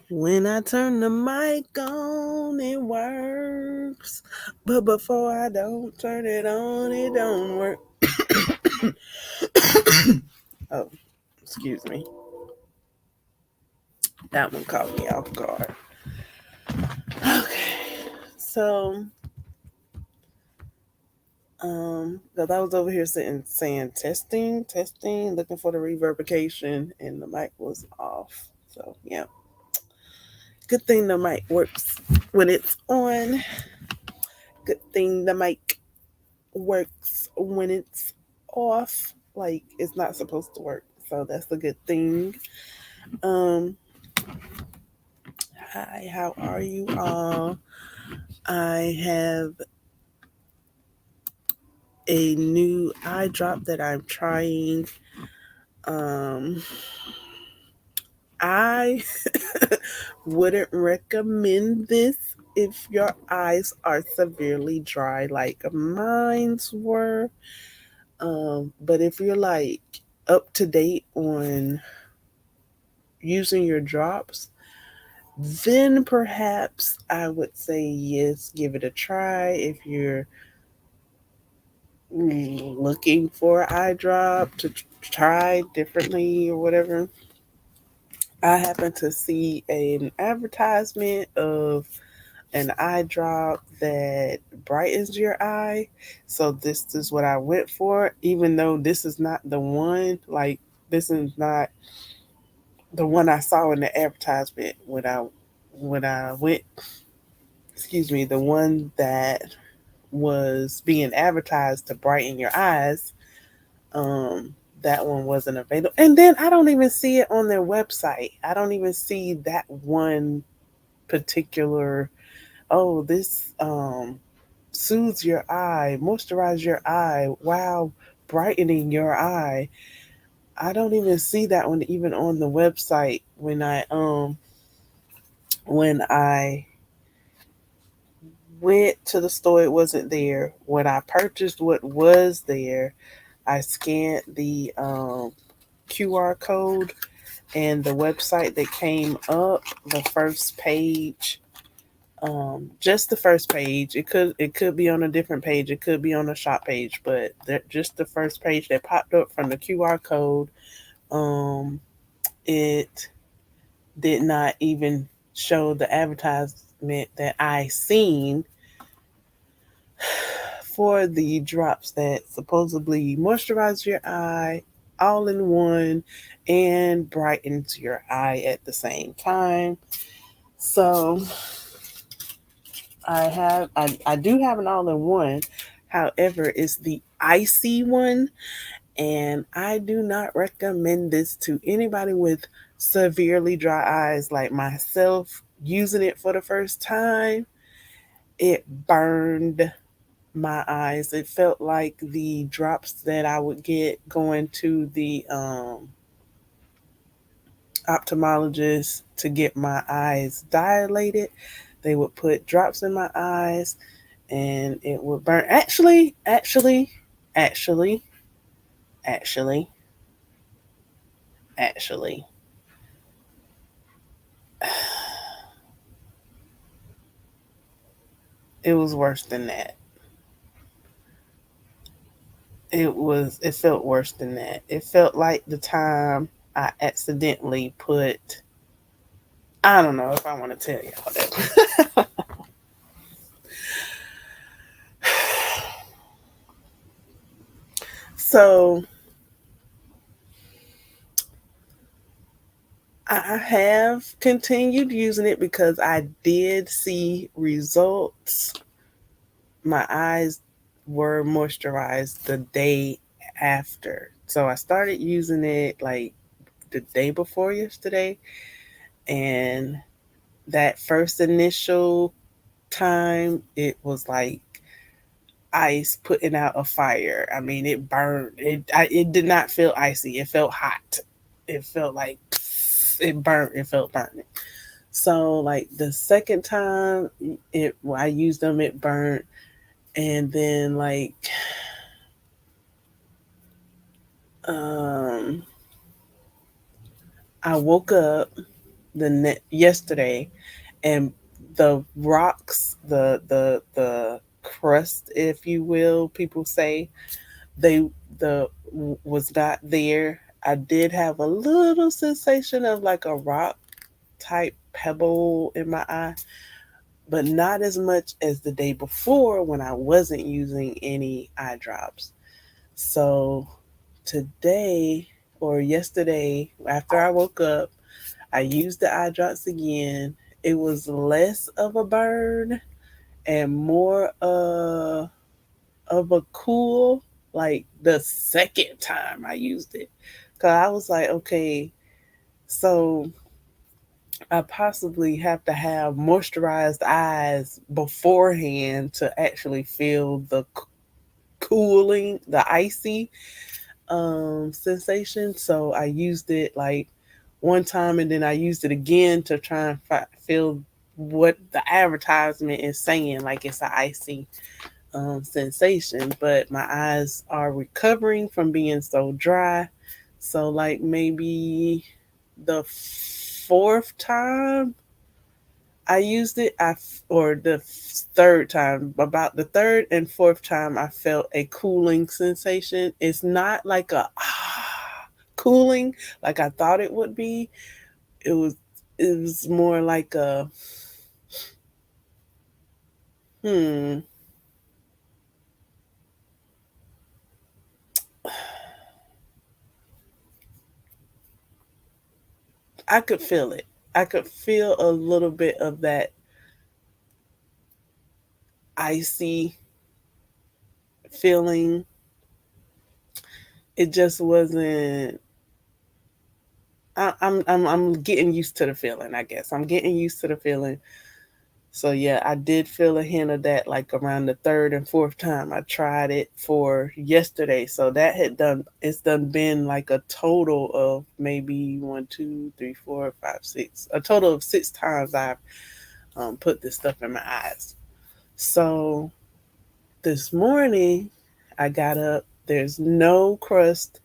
When I turn the mic on, it works. But before I don't turn it on, it don't work. Oh, excuse me. That one caught me off guard. Okay. So, because I was over here sitting saying testing, looking for the reverberation, and the mic was off. So, yeah. Good thing the mic works when it's on. Good thing the mic works when it's off. Like it's not supposed to work. So that's a good thing. Um, Hi, how are you all? I have a new eye drop that I'm trying. Um, I wouldn't recommend this if your eyes are severely dry, like mine's were. But if you're like up to date on using your drops, then perhaps I would say yes, give it a try. If you're looking for an eye drop to try differently or whatever, I happened to see an advertisement of an eye drop that brightens your eye. So this is what I went for, even though this is not the one. Like this is not the one I saw in the advertisement when I went. Excuse me, the one that was being advertised to brighten your eyes. That one wasn't available, and then I don't even see it on their website. I don't even see that one particular. Oh, this soothes your eye, moisturize your eye while brightening your eye. I don't even see that one even on the website when I went to the store. It wasn't there. When I purchased what was there, I scanned the QR code, and the website that came up, the first page, just the first page. It could be on a different page. It could be on a shop page, but just the first page that popped up from the QR code. Um, it did not even show the advertisement that I seen for the drops that supposedly moisturize your eye all in one and brightens your eye at the same time. So I do have an all in one. However, it's the icy one, and I do not recommend this to anybody with severely dry eyes like myself. Using it for the first time, it burned my eyes. It felt like the drops that I would get going to the ophthalmologist to get my eyes dilated. They would put drops in my eyes and it would burn. Actually, actually, actually, it was worse than that. It felt worse than that. It felt like the time I accidentally put, I don't know if I want to tell y'all that. So I have continued using it because I did see results. My eyes were moisturized the day after. So I started using it like the day before yesterday. And that first initial time, it was like ice putting out a fire. I mean, it burned. It did not feel icy. It felt hot. It felt like it burnt. It felt burning. So like the second time I used them, it burnt, and then like um, I woke up yesterday, and the rocks, the crust, if you will, people say they the was not there. I did have a little sensation of like a rock type pebble in my eye, but not as much as the day before when I wasn't using any eye drops. So today or yesterday, after I woke up, I used the eye drops again. It was less of a burn and more of a cool, like the second time I used it. Cause I was like, okay, so I possibly have to have moisturized eyes beforehand to actually feel the cooling, the icy sensation. So I used it like one time, and then I used it again to try and feel what the advertisement is saying, like it's an icy sensation. But my eyes are recovering from being so dry. So like maybe the fourth time I used it, or the third time, about the third and fourth time, I felt a cooling sensation. It's not like a cooling like I thought it would be. It was it was more like a hmm. I could feel it. I could feel a little bit of that icy feeling. It just wasn't. I'm getting used to the feeling. I guess I'm getting used to the feeling. So yeah, I did feel a hint of that like around the third and fourth time I tried it for yesterday. So that had done it's done been like a total of maybe one, two, three, four, five, six, a total of 6 times I've put this stuff in my eyes. So this morning I got up. There's no crust,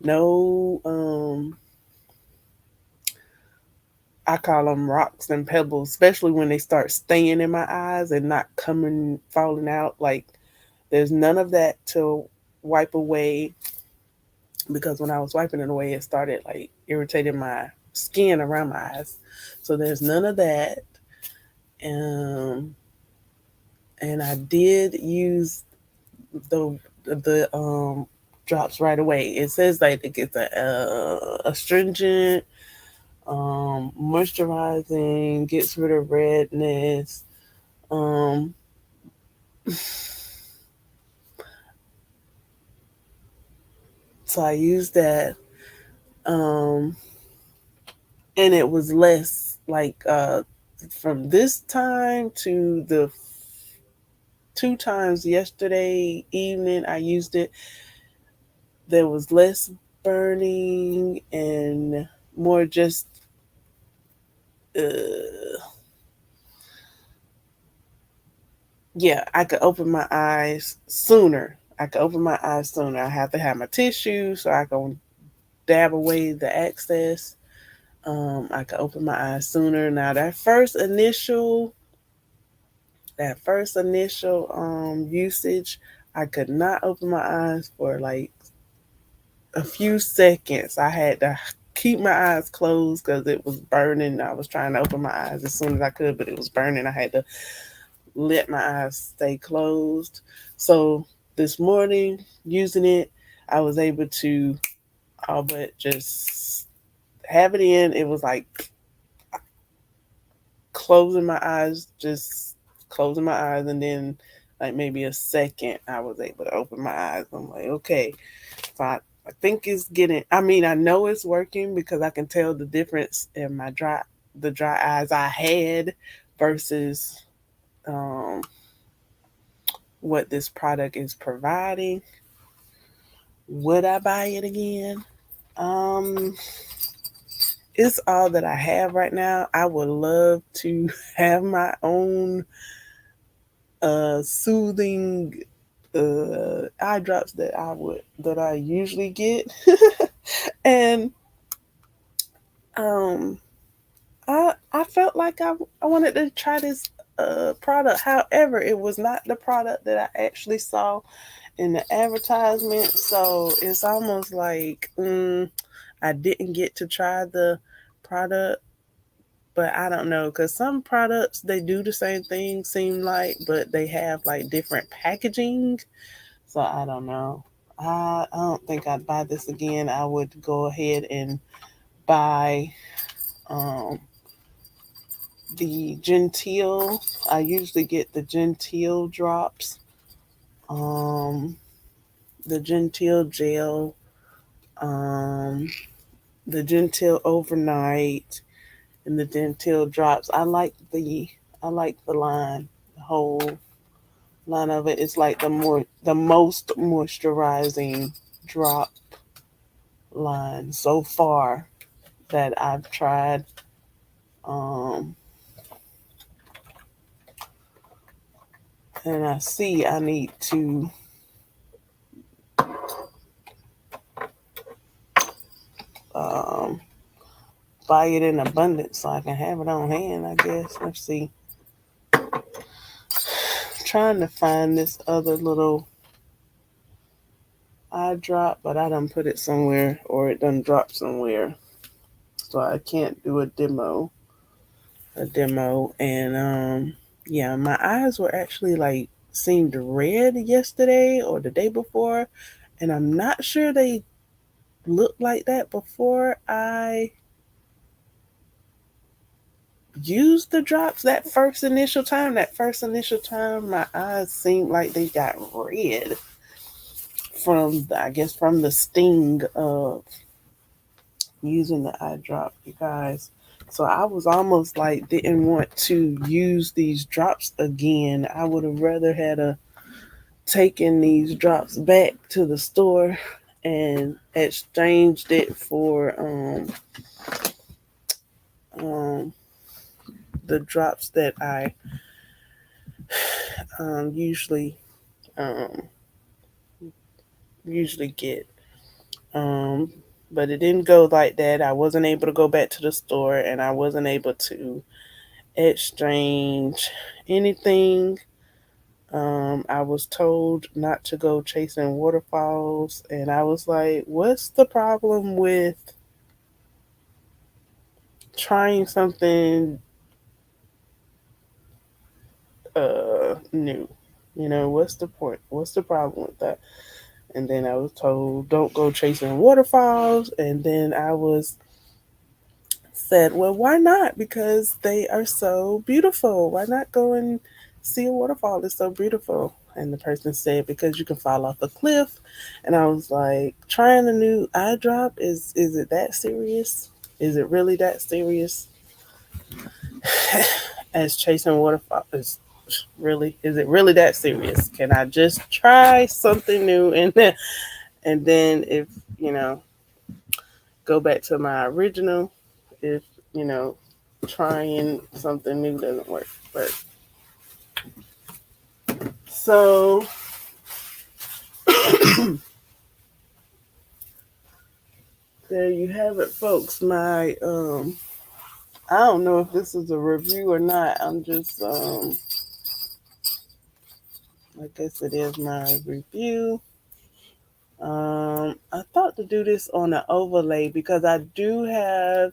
no I call them rocks and pebbles, especially when they start staying in my eyes and not coming falling out. Like there's none of that to wipe away, because when I was wiping it away, it started like irritating my skin around my eyes. So there's none of that. Um, and I did use the drops right away. It says like it gets a astringent, moisturizing, gets rid of redness. Um, so I used that. Um, and it was less like from this time to the 2 times yesterday evening I used it, there was less burning and more just yeah, I could open my eyes sooner. I could open my eyes sooner. I have to have my tissue so I can dab away the excess. I could open my eyes sooner. Now that first initial usage, I could not open my eyes for like a few seconds. I had to keep my eyes closed because it was burning. I was trying to open my eyes as soon as I could, but it was burning. I had to let my eyes stay closed. So this morning, using it, I was able to all but just have it in. It was like closing my eyes, just closing my eyes, and then like maybe a second, I was able to open my eyes. I'm like, okay, so I think it's getting. I mean, I know it's working because I can tell the difference in the dry eyes I had versus um, what this product is providing. Would I buy it again? Um, it's all that I have right now. I would love to have my own soothing eye drops that I usually get, and um, I felt like I wanted to try this product. However, it was not the product that I actually saw in the advertisement. So it's almost like I didn't get to try the product. But I don't know, because some products they do the same thing, seem like, but they have like different packaging. So I don't know. I don't think I'd buy this again. I would go ahead and buy um, the Genteel. I usually get the Genteel drops, um, the Genteel gel, um, the Genteel overnight, and the Genteel drops. I like the line, the whole line of it. It's like the most moisturizing drop line so far that I've tried. Um, and I see I need to um, buy it in abundance so I can have it on hand, I guess. Let's see. Trying to find this other little eye drop, but I done put it somewhere or it done dropped somewhere. So I can't do a demo. And yeah, my eyes were actually like seemed red yesterday or the day before. And I'm not sure they looked like that before I used the drops that first initial time my eyes seemed like they got red from I guess from the sting of using the eye drop, you guys. So I was almost like didn't want to use these drops again. I would have rather had a taken these drops back to the store and exchanged it for um the drops that I usually um, usually get. Um, but it didn't go like that. I wasn't able to go back to the store, and I wasn't able to exchange anything. I was told not to go chasing waterfalls, and I was like, "What's the problem with trying something new? What's the point? What's the problem with that?" And then I was told, "Don't go chasing waterfalls," and then I was said, "Well, why not? Because they are so beautiful. Why not go and see a waterfall? It's so beautiful." And the person said, "Because you can fall off a cliff." And I was like, "Trying a new eye drop, is it that serious? Is it really that serious?" As chasing waterfall is it really that serious? Can I just try something new and then if you know go back to my original if you know trying something new doesn't work. But so there you have it, folks. My I don't know if this is a review or not. I'm just I guess it is my review. I thought to do this on an overlay because I do have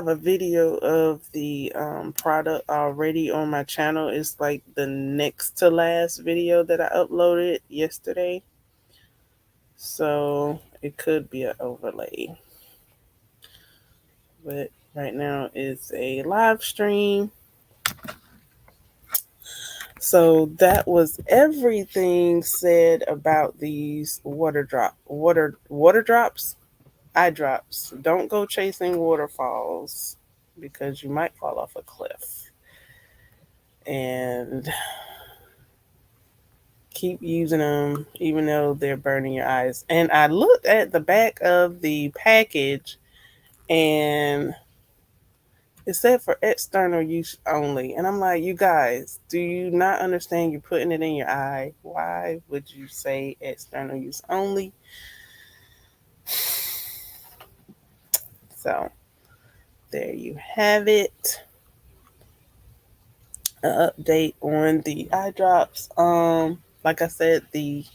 a video of the product already on my channel. It's like the next to last video that I uploaded yesterday. So it could be an overlay. But right now it's a live stream. So that was everything said about these water drops, eye drops. Don't go chasing waterfalls because you might fall off a cliff. And keep using them even though they're burning your eyes. And I looked at the back of the package and it said for external use only. And I'm like, you guys, do you not understand you're putting it in your eye? Why would you say external use only? So there you have it. An update on the eye drops. Like I said, the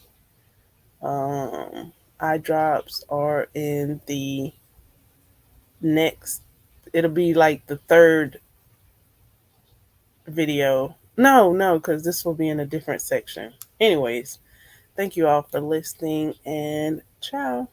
eye drops are in the next. It'll be like the third video. No, because this will be in a different section. Anyways, thank you all for listening, and ciao.